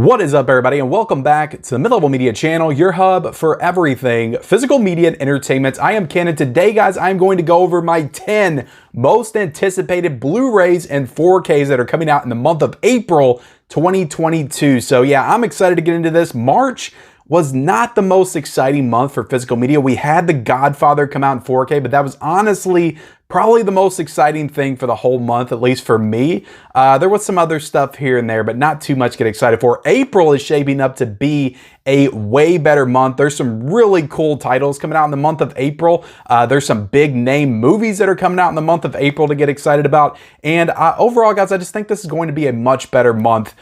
What is up, everybody, and welcome back to the Mid-Level Media channel, your hub for everything physical media and entertainment. I am Ken, and today, guys, I'm going to go over my 10 most anticipated Blu-rays and 4Ks that are coming out in the month of April 2022. So yeah, I'm excited to get into this. March was not the most exciting month for physical media. We had The Godfather come out in 4K, but that was honestly probably the most exciting thing for the whole month, at least for me. There was some other stuff here and there, but not too much to get excited for. April is shaping up to be a way better month. There's some really cool titles coming out in the month of April. There's some big name movies that are coming out in the month of April to get excited about. And overall, guys, I just think this is going to be a much better month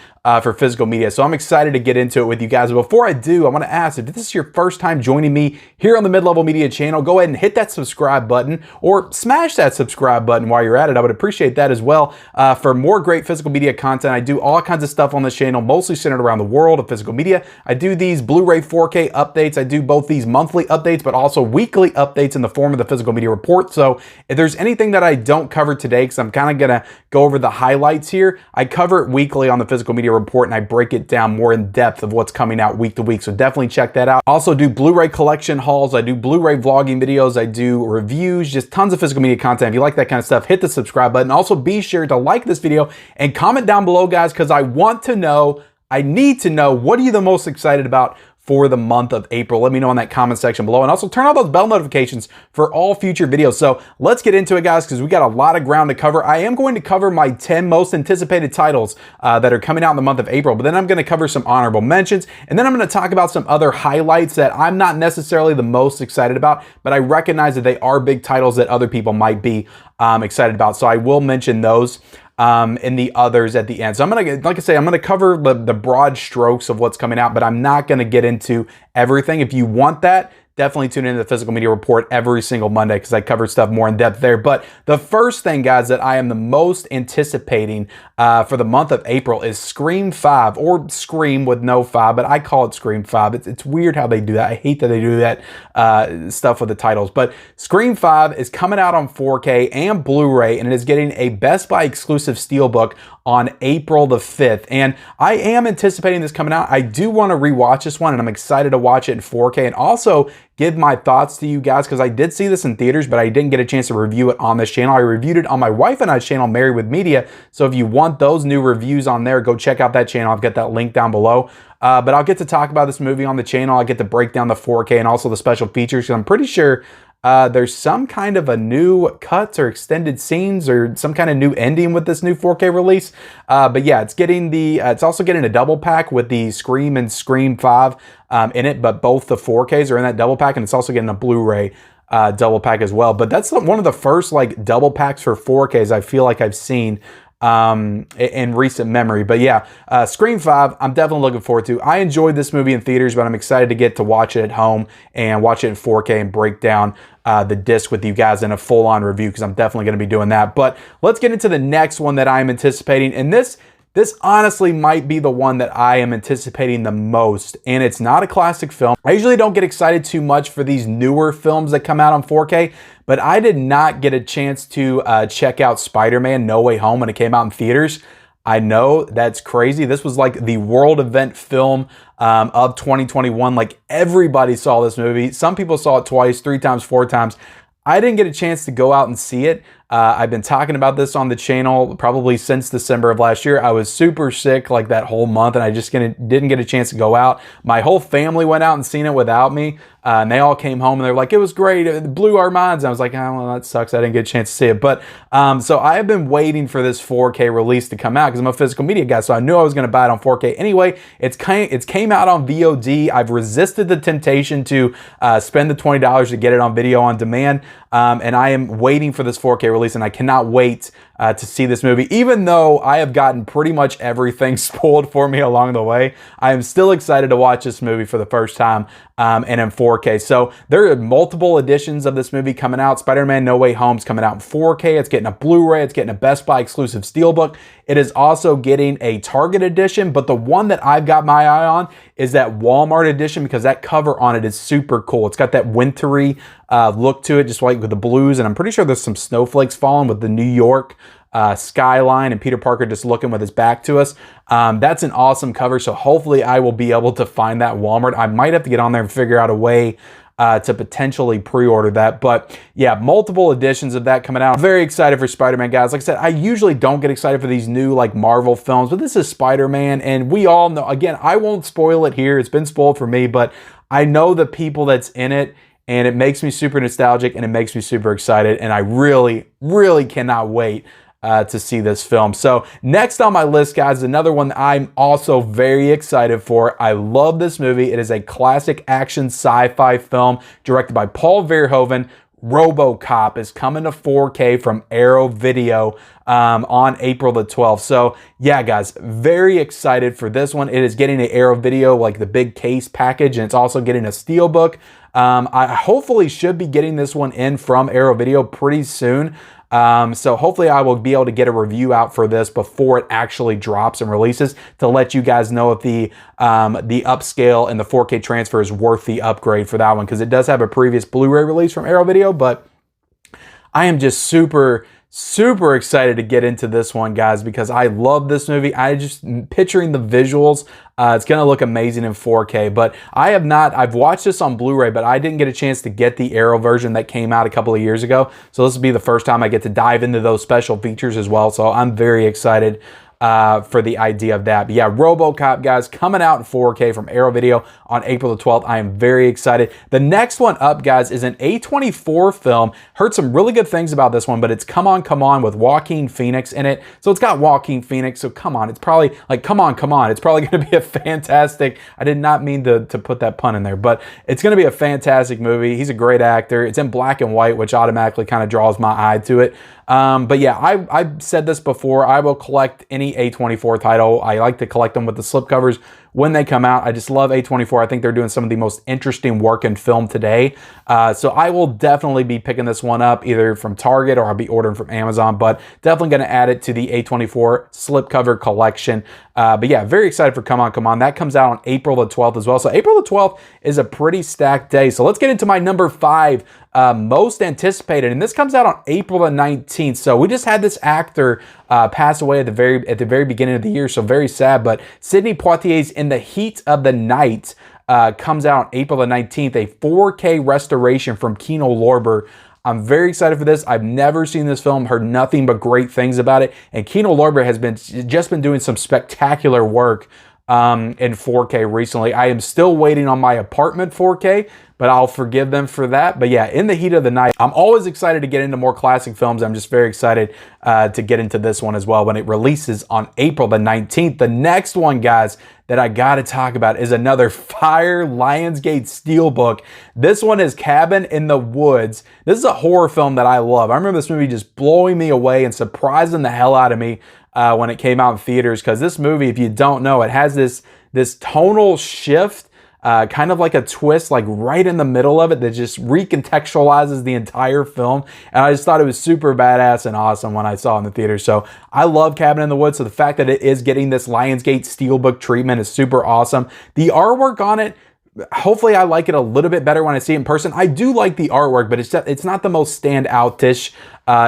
for physical media. So I'm excited to get into it with you guys. But before I do, I want to ask, if this is your first time joining me here on the Mid-Level Media channel, go ahead and hit that subscribe button or smash that subscribe button while you're at it. I would appreciate that as well. For more great physical media content, I do all kinds of stuff on this channel, mostly centered around the world of physical media. I do these Blu-ray 4K updates. I do both these monthly updates, but also weekly updates in the form of the Physical Media Report. So if there's anything that I don't cover today, because I'm kind of going to go over the highlights here, I cover it weekly on the Physical Media Report, and I break it down more in depth of what's coming out week to week. So definitely check that out. I also do Blu-ray collection hauls. I do Blu-ray vlogging videos. I do reviews, just tons of physical media content. If you like that kind of stuff, hit the subscribe button. Also, be sure to like this video and comment down below, guys, because I want to know, I need to know, what are you the most excited about for the month of April? Let me know in that comment section below, and also turn on those bell notifications for all future videos. So let's get into it, guys, because we got a lot of ground to cover. I am going to cover my 10 most anticipated titles that are coming out in the month of April, but then I'm going to cover some honorable mentions, and then I'm going to talk about some other highlights that I'm not necessarily the most excited about, but I recognize that they are big titles that other people might be excited about. So I will mention those and the others at the end. So I'm going to, like I say, I'm going to cover the broad strokes of what's coming out, but I'm not going to get into everything. If you want that, definitely tune into the Physical Media Report every single Monday, because I cover stuff more in depth there. But the first thing, guys, that I am the most anticipating for the month of April is Scream 5, or Scream with no 5, but I call it Scream 5. It's weird how they do that. I hate that they do that stuff with the titles. But Scream 5 is coming out on 4K and Blu-ray, and it is getting a Best Buy exclusive steelbook on April the 5th. And I am anticipating this coming out. I do want to rewatch this one, and I'm excited to watch it in 4K and also give my thoughts to you guys, because I did see this in theaters, but I didn't get a chance to review it on this channel. I reviewed it on my wife and I's channel, Married with Media. So if you want those new reviews on there, go check out that channel. I've got that link down below. But I'll get to talk about this movie on the channel. I'll get to break down the 4K and also the special features, because I'm pretty sure there's some kind of a new cuts or extended scenes or some kind of new ending with this new 4K release. But yeah, it's getting it's also getting a double pack with the Scream and Scream 5 in it, but both the 4Ks are in that double pack, and it's also getting a Blu-ray double pack as well. But that's one of the first like double packs for 4Ks I feel like I've seen in recent memory. But yeah, Scream 5, I'm definitely looking forward to. I enjoyed this movie in theaters, but I'm excited to get to watch it at home and watch it in 4K and break down the disc with you guys in a full-on review, because I'm definitely going to be doing that. But let's get into the next one that I'm anticipating, and this honestly might be the one that I am anticipating the most, and it's not a classic film. I usually don't get excited too much for these newer films that come out on 4K, but I did not get a chance to check out SpiderMan No Way Home when it came out in theaters. I know that's crazy. This was like the world event film of 2021. Like, everybody saw this movie. Some people saw it twice, 3 times, 4 times. I didn't get a chance to go out and see it. I've been talking about this on the channel probably since December of last year. I was super sick like that whole month, and I just didn't get a chance to go out. My whole family went out and seen it without me, and they all came home and they were like, it was great, it blew our minds. And I was like, oh, well, that sucks, I didn't get a chance to see it. But so I have been waiting for this 4K release to come out, because I'm a physical media guy, so I knew I was going to buy it on 4K anyway. It's came out on VOD. I've resisted the temptation to spend the $20 to get it on video on demand, and I am waiting for this 4K release, and I cannot wait to see this movie. Even though I have gotten pretty much everything spoiled for me along the way, I am still excited to watch this movie for the first time and in 4K. So there are multiple editions of this movie coming out. SpiderMan No Way Home is coming out in 4K. It's getting a Blu-ray. It's getting a Best Buy exclusive steelbook. It is also getting a Target edition, but the one that I've got my eye on is that Walmart edition, because that cover on it is super cool. It's got that wintry look to it, just like with the blues, and I'm pretty sure there's some snowflakes falling with the New York skyline and Peter Parker just looking with his back to us. That's an awesome cover, so hopefully I will be able to find that Walmart. I might have to get on there and figure out a way to potentially pre-order that. But yeah, multiple editions of that coming out. I'm very excited for Spider-Man, guys. Like I said, I usually don't get excited for these new like Marvel films, but this is Spider-Man, and we all know, again, I won't spoil it here. It's been spoiled for me, but I know the people that's in it, and it makes me super nostalgic, and it makes me super excited, and I really, really cannot wait to see this film. So next on my list, guys, is another one that I'm also very excited for. I love this movie. It is a classic action sci-fi film directed by Paul Verhoeven. Robocop is coming to 4K from Arrow Video on April the 12th. So yeah, guys, very excited for this one. It is getting an Arrow Video, like the big case package, and it's also getting a steelbook. I hopefully should be getting this one in from Arrow Video pretty soon. So hopefully I will be able to get a review out for this before it actually drops and releases to let you guys know if the upscale and the 4K transfer is worth the upgrade for that one, because it does have a previous Blu-ray release from Arrow Video. But I am just super excited to get into this one, guys, because I love this movie. I just picturing the visuals. It's going to look amazing in 4K, but I've watched this on Blu-ray, but I didn't get a chance to get the Arrow version that came out a couple of years ago. So this will be the first time I get to dive into those special features as well. So I'm very excited for the idea of that. But yeah, Robocop, guys, coming out in 4K from Arrow Video on April the 12th. I am very excited. The next one up, guys, is an A24 film. Heard some really good things about this one, but it's Come On, Come On with Joaquin Phoenix in it. So it's got Joaquin Phoenix, so come on. It's probably like, come on, come on. It's probably going to be a fantastic, I did not mean to put that pun in there, but it's going to be a fantastic movie. He's a great actor. It's in black and white, which automatically kind of draws my eye to it. But yeah, I've said this before. I will collect any A24 title. I like to collect them with the slipcovers when they come out. I just love A24. I think they're doing some of the most interesting work in film today. So I will definitely be picking this one up either from Target or I'll be ordering from Amazon, but definitely going to add it to the A24 slipcover collection. But yeah, very excited for Come On, Come On. That comes out on April the 12th as well. So April the 12th is a pretty stacked day. So let's get into my number 5 most anticipated, and this comes out on April the 19th. So we just had this actor pass away at the very beginning of the year, so very sad. But Sidney Poitier's In the Heat of the Night comes out on April the 19th, a 4K restoration from Kino Lorber. I'm very excited for this. I've never seen this film, heard nothing but great things about it, and Kino Lorber has just been doing some spectacular work in 4K recently. I am still waiting on my Apartment 4K, but I'll forgive them for that. But yeah, In the Heat of the Night, I'm always excited to get into more classic films. I'm just very excited to get into this one as well when it releases on April the 19th. The next one, guys, that I got to talk about is another fire Lionsgate Steelbook. This one is Cabin in the Woods. This is a horror film that I love. I remember this movie just blowing me away and surprising the hell out of me when it came out in theaters, because this movie, if you don't know, it has this tonal shift, kind of like a twist, like right in the middle of it, that just recontextualizes the entire film. And I just thought it was super badass and awesome when I saw it in the theater. So I love Cabin in the Woods. So the fact that it is getting this Lionsgate Steelbook treatment is super awesome. The artwork on it, hopefully I like it a little bit better when I see it in person. I do like the artwork, but it's not the most standout-ish.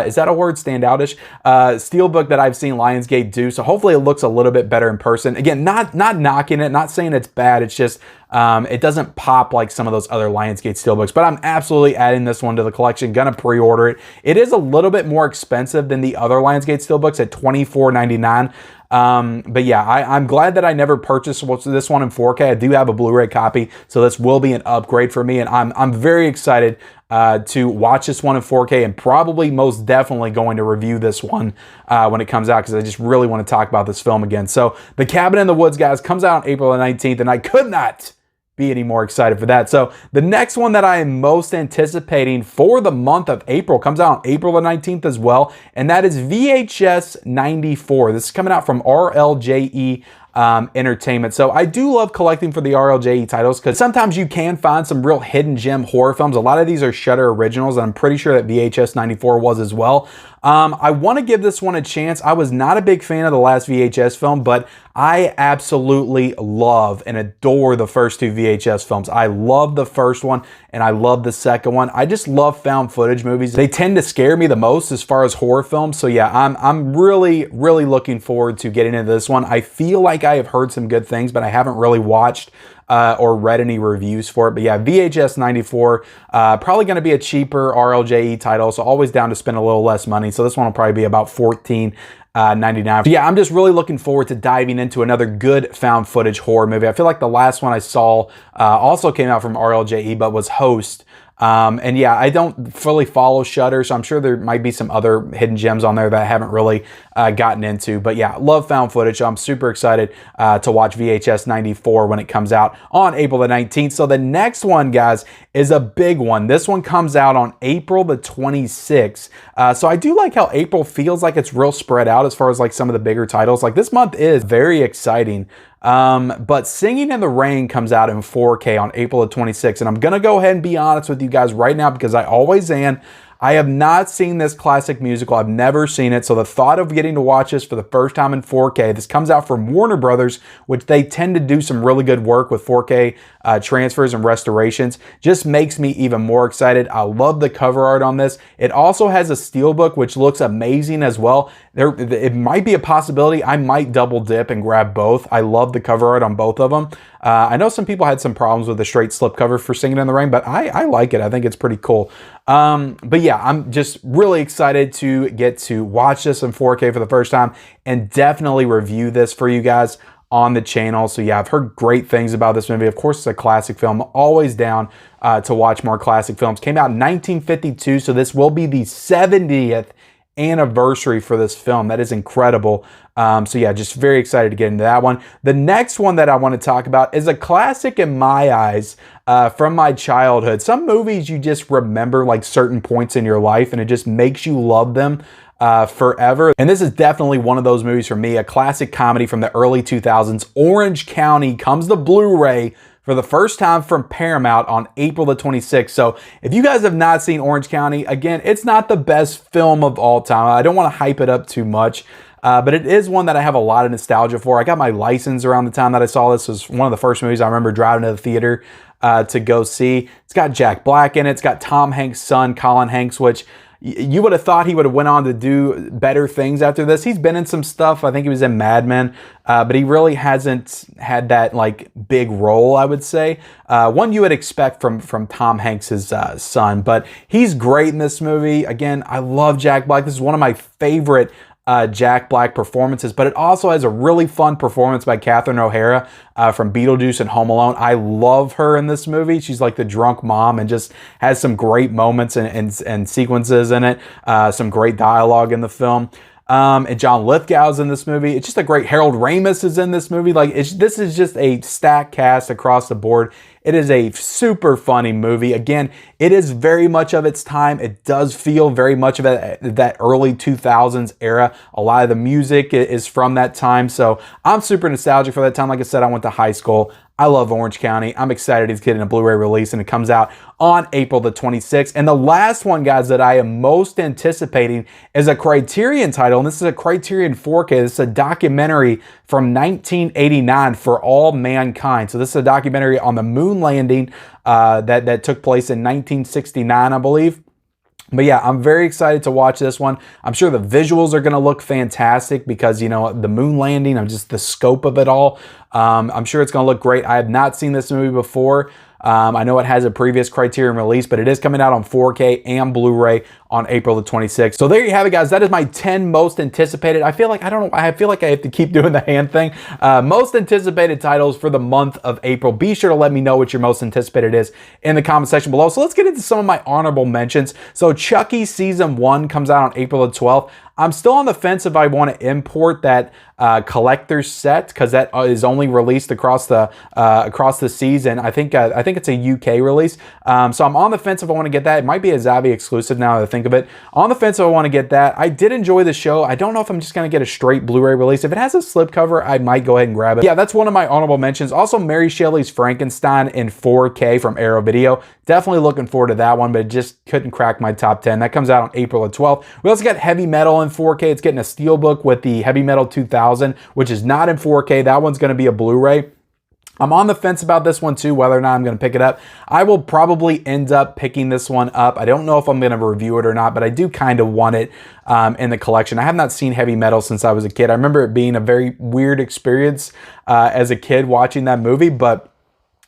Is that a word? Standoutish? Steelbook that I've seen Lionsgate do. So hopefully it looks a little bit better in person. Again, not knocking it, not saying it's bad. It's just it doesn't pop like some of those other Lionsgate Steelbooks. But I'm absolutely adding this one to the collection. Gonna pre-order it. It is a little bit more expensive than the other Lionsgate Steelbooks at $24.99. But yeah, I'm glad that I never purchased this one in 4K. I do have a Blu-ray copy, so this will be an upgrade for me, and I'm very excited to watch this one in 4K, and probably most definitely going to review this one when it comes out, because I just really want to talk about this film again. So The Cabin in the Woods, guys, comes out on April the 19th, and I could not be any more excited for that. So the next one that I am most anticipating for the month of April comes out on April the 19th as well, and that is VHS 94. This is coming out from RLJE. entertainment. So I do love collecting for the RLJE titles because sometimes you can find some real hidden gem horror films. A lot of these are Shudder originals, and I'm pretty sure that VHS 94 was as well. I want to give this one a chance. I was not a big fan of the last VHS film, but I absolutely love and adore the first two VHS films. I love the first one and I love the second one. I just love found footage movies. They tend to scare me the most as far as horror films. So yeah, I'm really looking forward to getting into this one. I feel like I have heard some good things, but I haven't really watched or read any reviews for it. But yeah, VHS 94, probably going to be a cheaper RLJE title, so always down to spend a little less money. So this one will probably be about $14.99. So yeah, I'm just really looking forward to diving into another good found footage horror movie. I feel like the last one I saw also came out from RLJE, but was Host. And yeah, I don't fully follow Shudder, so I'm sure there might be some other hidden gems on there that I haven't really gotten into. But yeah, love found footage. So I'm super excited to watch VHS 94 when it comes out on April the 19th. So the next one, guys, is a big one. This one comes out on April the 26th. So I do like how April feels like it's real spread out as far as like some of the bigger titles. Like this month is very exciting. But Singing in the Rain comes out in 4K on April the 26th. And I'm going to go ahead and be honest with you guys right now because I always am. I have not seen this classic musical. I've never seen it. So the thought of getting to watch this for the first time in 4K, this comes out from Warner Brothers, which they tend to do some really good work with 4K transfers and restorations, just makes me even more excited. I love the cover art on this. It also has a steelbook, which looks amazing as well. It might be a possibility. I might double dip and grab both. I love the cover art on both of them. I know some people had some problems with the straight slipcover for Singing in the Rain, but I like it. I think it's pretty cool. But yeah, I'm just really excited to get to watch this in 4K for the first time and definitely review this for you guys on the channel. So yeah, I've heard great things about this movie. Of course, it's a classic film. Always down to watch more classic films. Came out in 1952, so this will be the 70th anniversary for this film. That is incredible. So yeah, just very excited to get into that one. The next one that I want to talk about is a classic in my eyes from my childhood. Some movies you just remember like certain points in your life and it just makes you love them forever. And this is definitely one of those movies for me, a classic comedy from the early 2000s. Orange County comes to Blu-ray for the first time from Paramount on April the 26th. So if you guys have not seen Orange County, again, it's not the best film of all time. I don't want to hype it up too much, but it is one that I have a lot of nostalgia for. I got my license around the time that I saw this. It was one of the first movies I remember driving to the theater to go see. It's got Jack Black in it. It's got Tom Hanks' son, Colin Hanks, which you would have thought he would have went on to do better things after this. He's been in some stuff. I think he was in Mad Men, but he really hasn't had that like big role, I would say. One you would expect from Tom Hanks' son, but he's great in this movie. Again, I love Jack Black. This is one of my favorite Jack Black performances, but it also has a really fun performance by Catherine O'Hara from Beetlejuice and Home Alone. I love her in this movie. She's like the drunk mom and just has some great moments and sequences in it. Some great dialogue in the film. And John Lithgow's in this movie. It's just a great, Harold Ramis is in this movie. Like this is just a stacked cast across the board. It is a super funny movie. Again, it is very much of its time. It does feel very much of that early 2000s era. A lot of the music is from that time. So I'm super nostalgic for that time. Like I said, I went to high school. I love Orange County. I'm excited it's getting a Blu-ray release and it comes out on April the 26th. And the last one, guys, that I am most anticipating is a Criterion title. And this is a Criterion 4K. This is a documentary from 1989, For All Mankind. So this is a documentary on the moon landing that took place in 1969, I believe. But yeah, I'm very excited to watch this one. I'm sure the visuals are going to look fantastic because, you know, the moon landing and just the scope of it all. I'm sure it's going to look great. I have not seen this movie before. I know it has a previous Criterion release, but it is coming out on 4K and Blu-ray on April the 26th. So there you have it, guys. That is my 10 most anticipated. I feel like, I feel like I have to keep doing the hand thing. Most anticipated titles for the month of April. Be sure to let me know what your most anticipated is in the comment section below. So let's get into some of my honorable mentions. So Chucky Season 1 comes out on April the 12th. I'm still on the fence if I want to import that collector's set because that is only released across the season. I think it's a UK release. So I'm on the fence if I want to get that. It might be a Zavvi exclusive now that I think think of it. On the fence if I want to get that. I did enjoy the show. I don't know if I'm just going to get a straight Blu-ray release. If it has a slipcover, I might go ahead and grab it. Yeah, that's one of my honorable mentions. Also, Mary Shelley's Frankenstein in 4K from Arrow Video. Definitely looking forward to that one, but it just couldn't crack my top 10. That comes out on April the 12th. We also got Heavy Metal in 4K. It's getting a steelbook with the Heavy Metal 2000, which is not in 4K. That one's going to be a Blu-ray. I'm on the fence about this one too, whether or not I'm going to pick it up. I will probably end up picking this one up. I don't know if I'm going to review it or not, but I do kind of want it in the collection. I have not seen Heavy Metal since I was a kid. I remember it being a very weird experience as a kid watching that movie, but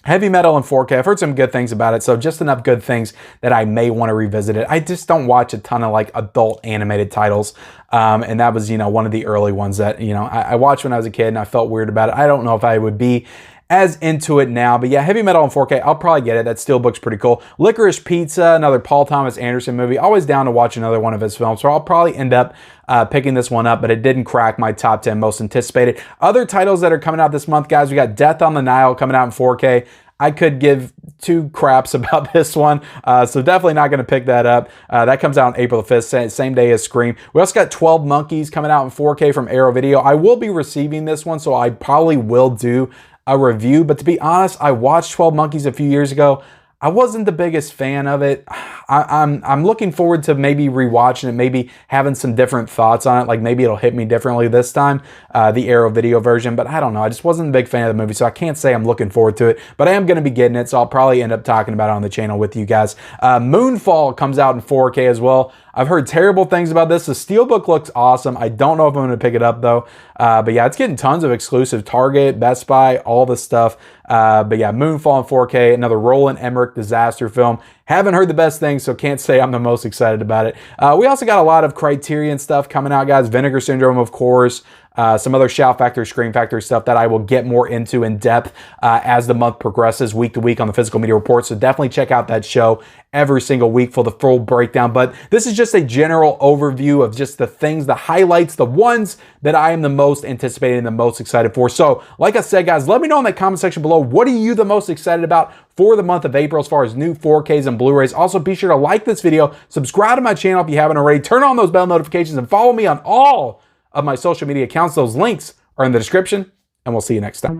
Heavy Metal in 4K, I've heard some good things about it, so just enough good things that I may want to revisit it. I just don't watch a ton of like adult animated titles, and that was, you know, one of the early ones that, you know, I watched when I was a kid and I felt weird about it. I don't know if I would be as into it now, but yeah, Heavy Metal in 4K, I'll probably get it. That steelbook's pretty cool. Licorice Pizza, another Paul Thomas Anderson movie. Always down to watch another one of his films, so I'll probably end up picking this one up, but it didn't crack my top 10 most anticipated. Other titles that are coming out this month, guys, we got Death on the Nile coming out in 4K. I could give two craps about this one, so definitely not going to pick that up. That comes out on April the 5th, same day as Scream. We also got 12 Monkeys coming out in 4K from Arrow Video. I will be receiving this one, so I probably will do a review, but to be honest, I watched 12 Monkeys a few years ago. I wasn't the biggest fan of it. I'm looking forward to maybe rewatching it, maybe having some different thoughts on it. Like maybe it'll hit me differently this time, the Arrow Video version. But I don't know. I just wasn't a big fan of the movie, so I can't say I'm looking forward to it. But I am going to be getting it, so I'll probably end up talking about it on the channel with you guys. Moonfall comes out in 4K as well. I've heard terrible things about this. The steelbook looks awesome. I don't know if I'm going to pick it up though. But yeah, it's getting tons of exclusive Target, Best Buy, all this stuff. But yeah, Moonfall in 4K, another Roland Emmerich disaster film. Haven't heard the best things, so can't say I'm the most excited about it. We also got a lot of Criterion stuff coming out, guys. Vinegar Syndrome, of course. Some other Shout Factory, Scream Factory stuff that I will get more into in depth as the month progresses, week to week on the Physical Media Report. So definitely check out that show every single week for the full breakdown. But this is just a general overview of just the things, the highlights, the ones that I am the most anticipated and the most excited for. So like I said, guys, let me know in the comment section below, what are you the most excited about for the month of April as far as new 4Ks and Blu-rays. Also, be sure to like this video, subscribe to my channel if you haven't already, turn on those bell notifications, and follow me on all of my social media accounts. Those links are in the description, and we'll see you next time.